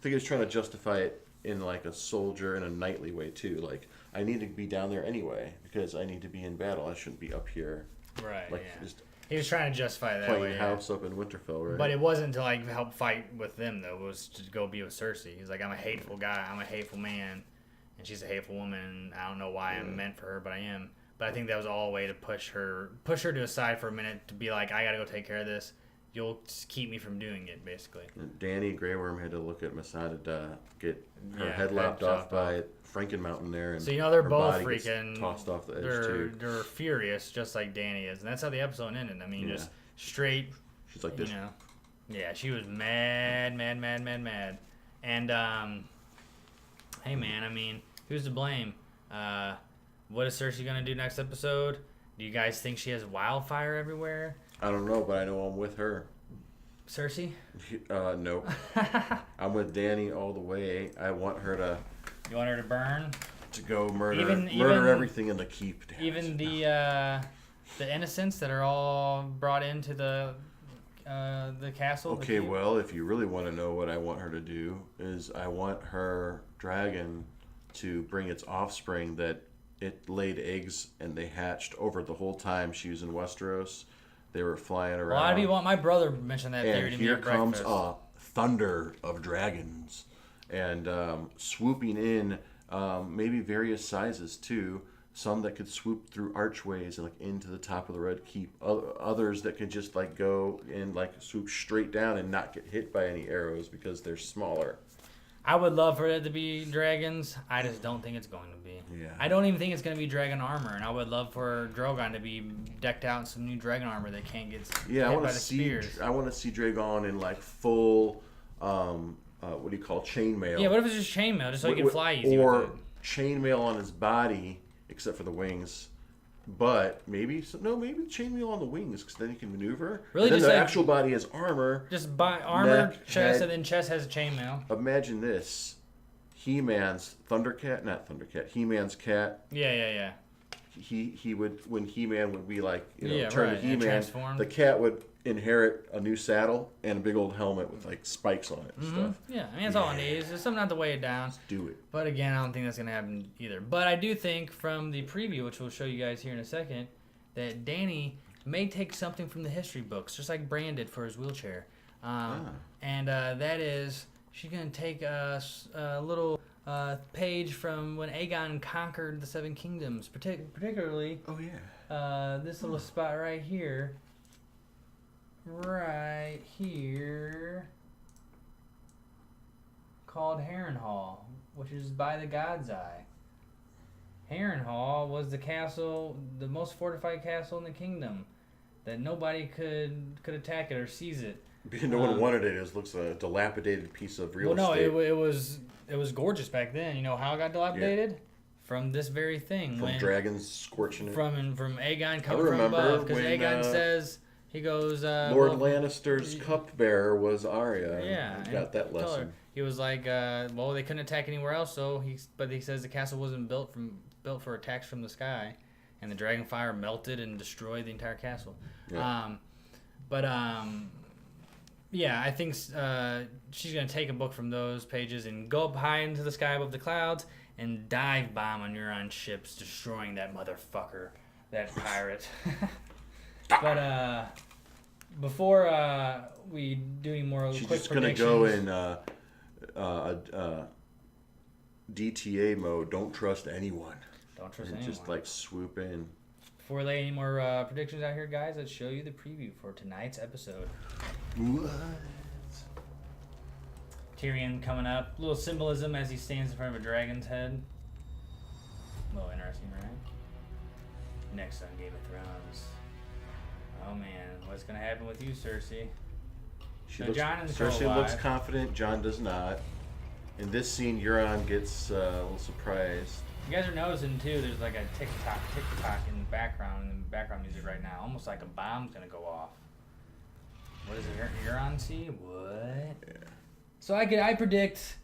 think he was trying to justify it in like a soldier in a knightly way too. Like I need to be down there anyway because I need to be in battle. I shouldn't be up here. Right. Like Yeah. just He was trying to justify that playing way. house up in Winterfell, right? But it wasn't to like help fight with them though. It was to go be with Cersei. He's like, I'm a hateful guy. I'm a hateful man, and she's a hateful woman. And I don't know why I'm meant for her, but I am. But I think that was all a way to push her to the side for a minute to be like, I gotta go take care of this. You'll just keep me from doing it, basically. And Dany Grey Worm had to look at Masada to get her Yeah, head lopped off chopped by Franken Mountain there, and So they're her both body gets freaking tossed off the edge too. They're furious, just like Dany is, and that's how the episode ended. I mean, Yeah. just straight. She's like this. You know, yeah, she was mad. And hey man, I mean, who's to blame? What is Cersei gonna do next episode? Do you guys think she has wildfire everywhere? I don't know, but I know I'm with her. Cersei? Nope. I'm with Dany all the way. I want her You want her to burn? to go murder Even- everything in the keep. Damn Even it. the innocents that are all brought into the castle. the Okay, keep? well, if you really want to know what I want her to do, is I want her dragon to bring its offspring that it laid eggs and they hatched over the whole time she was in Westeros. They were flying around. A lot of people. My brother mentioned that theory And to me here at comes breakfast. a thunder of dragons, and swooping in, maybe various sizes too. Some that could swoop through archways and like into the top of the Red Keep. Others that could just like go and like swoop straight down and not get hit by any arrows because they're smaller. I would love for it to be dragons. I just don't think it's going to be. Yeah. I don't even think it's going to be dragon armor, and I would love for Drogon to be decked out in some new dragon armor that can't get Yeah, I hit want by to the see. spears. I want to see Dragon in like full. What do you call chainmail? Yeah, what if it's just chainmail, just so he can fly easy or with it? chainmail on his body, except for the wings. But maybe chainmail on the wings because then he can maneuver. Really, and then just the like- actual body has armor. Just buy armor, neck, chest, head. and then chest has a chainmail. Imagine this: He-Man's He-Man's cat. Yeah. He would, when He-Man would be like, Yeah, turn right, to and He-Man, transform. the cat would inherit a new saddle and a big old helmet with like spikes on it and stuff. Yeah, I mean, that's all it needs. There's something not to weigh it down. Do it. But again, I don't think that's going to happen either. But I do think from the preview, which we'll show you guys here in a second, that Dany may take something from the history books, just like Bran did for his wheelchair. And that is, she's going to take a little page from when Aegon conquered the Seven Kingdoms, particularly Oh yeah. this little spot right here. Right here. Called Harrenhal, which is by the God's Eye. Harrenhal was the castle, the most fortified castle in the kingdom, that nobody could attack it or seize it. No one wanted it. It looks like a dilapidated piece of real estate. it was gorgeous back then. You know how it got dilapidated? From this very thing. From dragons scorching it. From Aegon coming from remember above, because when, Aegon says he goes. Lord Lannister's cupbearer was Arya. Yeah, I got that tell her. lesson. He was like, well, they couldn't attack anywhere else, but he says the castle wasn't built for attacks from the sky, and the dragon fire melted and destroyed the entire castle. Yeah. Yeah, I think she's gonna take a book from those pages and go up high into the sky above the clouds and dive bomb on Euron ships, destroying that motherfucker, that pirate. But before we do any more She's quick just gonna predictions, go in DTA mode. Don't trust anyone. don't trust And anyone. just like swoop in. Before we lay any more predictions out here, guys, let's show you the preview for tonight's episode. What? Tyrion coming up. A little symbolism as he stands in front of a dragon's head. A little interesting, right? Next on Game of Thrones. Oh man, what's gonna happen with you, Cersei? So Jon and Nicole Cersei looks alive. confident. Jon does not. In this scene, Euron gets a little surprised. You guys are noticing too, there's like a tick-tock in the background music right now. Almost like a bomb's gonna go off. What is it, Euron see? What? Yeah. So I predict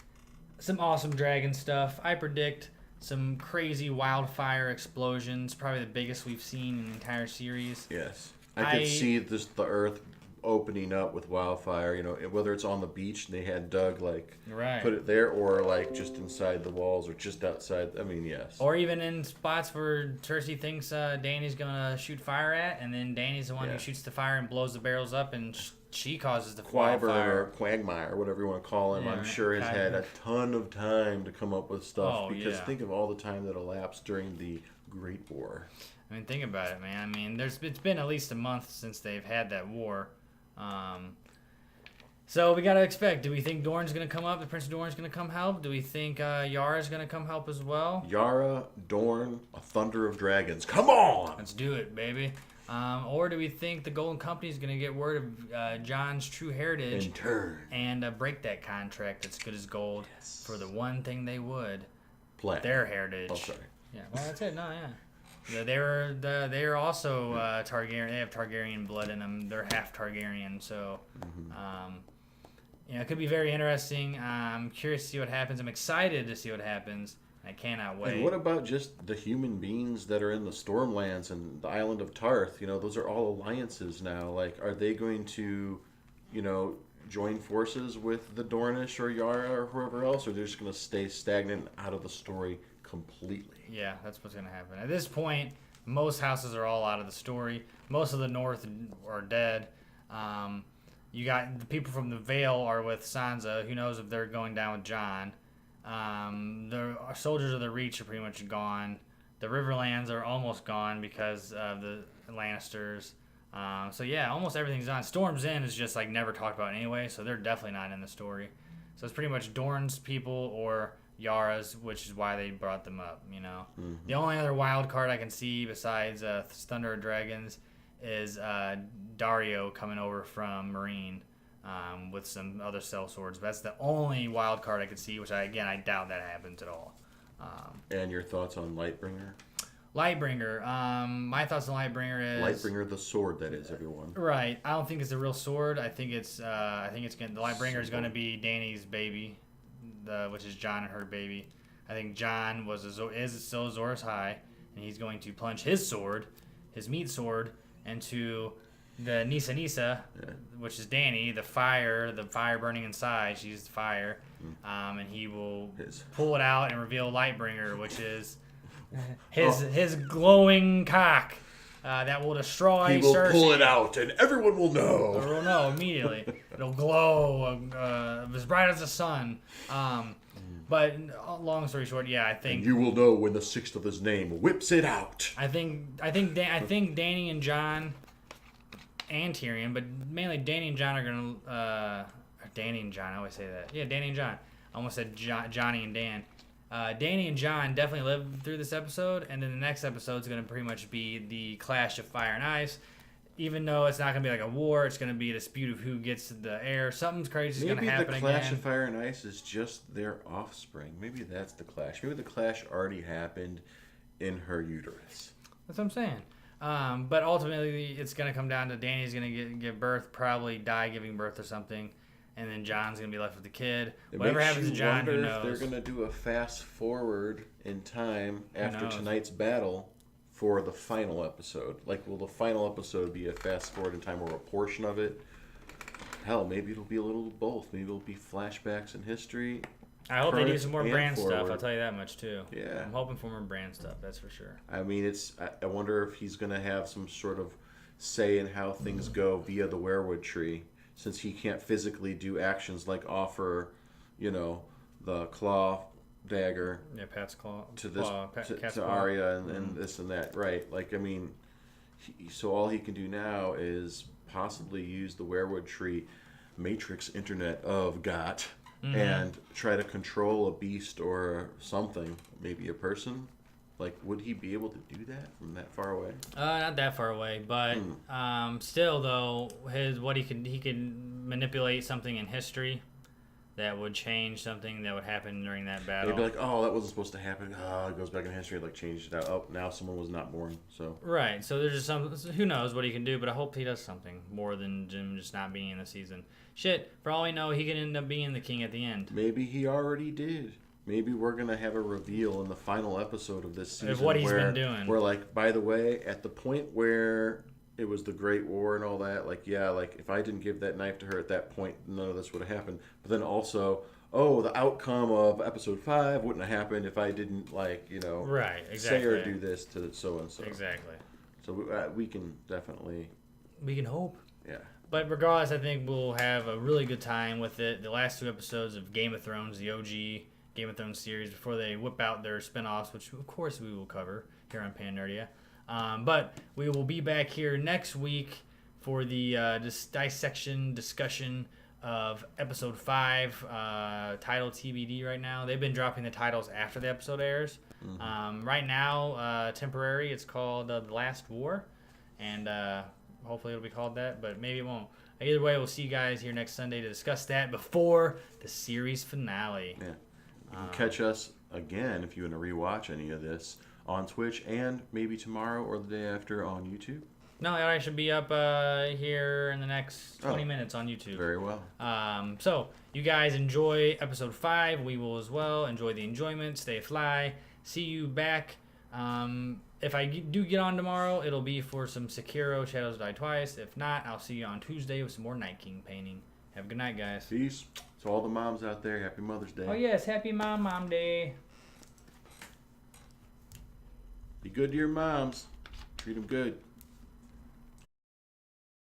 some awesome dragon stuff. I predict some crazy wildfire explosions, probably the biggest we've seen in the entire series. Yes. I could see the earth opening up with wildfire, whether it's on the beach and they had Doug Right. put it there, or just inside the walls or just outside. I mean, yes. Or even in spots where Cersei thinks Dany's gonna shoot fire at, and then Dany's the one who shoots the fire and blows the barrels up, and she causes the wildfire. Or Quagmire, whatever you want to call him, Yeah, I'm sure has had a ton of time to come up with stuff, because yeah. think of all the time that elapsed during the Great War. I mean, think about it, man. I mean, it's been at least a month since they've had that war. So we gotta expect. Do we think Dorne's gonna come up? The Prince of Dorne's gonna come help? Do we think Yara's gonna come help as well? Yara, Dorne, a thunder of dragons. Come on! Let's do it, baby. Or do we think the Golden Company's gonna get word of Jon's true heritage In turn. and break that contract that's good as gold for the one thing they would, Play. their heritage? Oh, sorry. Yeah, well, that's it. No, yeah. They're also Targaryen. They have Targaryen blood in them. They're half Targaryen, so it could be very interesting. I'm curious to see what happens. I'm excited to see what happens. I cannot wait. And what about just the human beings that are in the Stormlands and the island of Tarth? Those are all alliances now. Are they going to, join forces with the Dornish or Yara or whoever else, or they're just going to stay stagnant out of the story completely? Yeah, that's what's going to happen. At this point, most houses are all out of the story. Most of the North are dead. You got the people from the Vale are with Sansa. Who knows if they're going down with Jon? The soldiers of the Reach are pretty much gone. The Riverlands are almost gone because of the Lannisters. So yeah, almost everything's done. Storm's End is just never talked about anyway, so they're definitely not in the story. So it's pretty much Dorne's people or Yara's, which is why they brought them up. Mm-hmm. The only other wild card I can see besides Thunder of Dragons is Dario coming over from Marine with some other cell swords. That's the only wild card I could see, which I doubt that happens at all. And your thoughts on Lightbringer? Lightbringer. My thoughts on Lightbringer is Lightbringer, the sword, that is, everyone. Right. I don't think it's a real sword. I think the Lightbringer is going to be Dany's baby, which is Jon and her baby. I think Jon is still Azor's High, and he's going to plunge his meat sword, into the Nisa, which is Dany, the fire burning inside. She's the fire, and he will pull it out and reveal Lightbringer, which is his glowing cock that will destroy He will Cersei. pull it out, and everyone will know. We'll know immediately. It'll glow as bright as the sun. But long story short, I think And you will know when the sixth of his name whips it out. I think Dany and Jon and Tyrion, but mainly Dany and Jon are gonna Dany and Jon. I always say that. Yeah, Dany and Jon. I almost said Johnny and Dan. Dany and Jon definitely live through this episode, and then the next episode is gonna pretty much be the clash of fire and ice. Even though it's not gonna be like a war, it's gonna be a dispute of who gets the heir. Something's crazy is gonna happen Maybe the clash again. of fire and ice is just their offspring. Maybe that's the clash. Maybe the clash already happened in her uterus. That's what I'm saying. But ultimately, it's gonna come down to Dany's gonna give birth, probably die giving birth or something, and then Jon's gonna be left with the kid. Whatever happens to Jon, who knows? If they're gonna do a fast forward in time after knows? tonight's battle for the final episode. Will the final episode be a fast forward in time, or a portion of it? Hell, maybe it'll be a little of both. Maybe it'll be flashbacks in history. I hope they do current some more and brand stuff. forward. I'll tell you that much too. Yeah. I'm hoping for more brand stuff. That's for sure. I mean, I wonder if he's going to have some sort of say in how things go via the werewood tree, since he can't physically do actions like offer, the claw dagger Pat's claw to this Cat's to claw. Arya and this and that, right? So all he can do now is possibly use the werewood tree matrix internet of Got and try to control a beast or something, maybe a person. Would he be able to do that from that far away? Not that far away, but still though, he could manipulate something in history that would change something that would happen during that battle. They'd be like, oh, that wasn't supposed to happen. Oh, it goes back in history, changed it out. Oh, now someone was not born. So Right. So there's just who knows what he can do, but I hope he does something more than Jim just not being in the season. Shit, for all we know, he could end up being the king at the end. maybe he already did. Maybe we're going to have a reveal in the final episode of this season Of what he's been doing. Where, by the way, at the point where it was the Great War and all that. Like, yeah, like if I didn't give that knife to her at that point, none of this would have happened. But then also, oh, the outcome of episode 5 wouldn't have happened if I didn't, like, you know, Right, exactly. say or do this to so and so. Exactly. So we can definitely. We can hope. Yeah. But regardless, I think we'll have a really good time with it. The last 2 episodes of Game of Thrones, the OG Game of Thrones series, before they whip out their spinoffs, which of course we will cover here on PanNerdia. But we will be back here next week for the dissection discussion of episode 5, title TBD right now. They've been dropping the titles after the episode airs. Mm-hmm. Right now, temporary, it's called The Last War, and hopefully it'll be called that, but maybe it won't. Either way, we'll see you guys here next Sunday to discuss that before the series finale. Yeah. You can catch us again if you want to rewatch any of this on Twitch, and maybe tomorrow or the day after on YouTube. No, it actually should be up here in the next 20 minutes on YouTube. Very well. So you guys enjoy episode 5. We will as well. Enjoy the enjoyment. Stay fly. See you back. If I do get on tomorrow, it'll be for some Sekiro Shadows Die Twice. If not, I'll see you on Tuesday with some more Night King painting. Have a good night, guys. Peace. To all the moms out there, happy Mother's Day. Oh, yes. Happy Mom Day. Be good to your moms. Treat them good.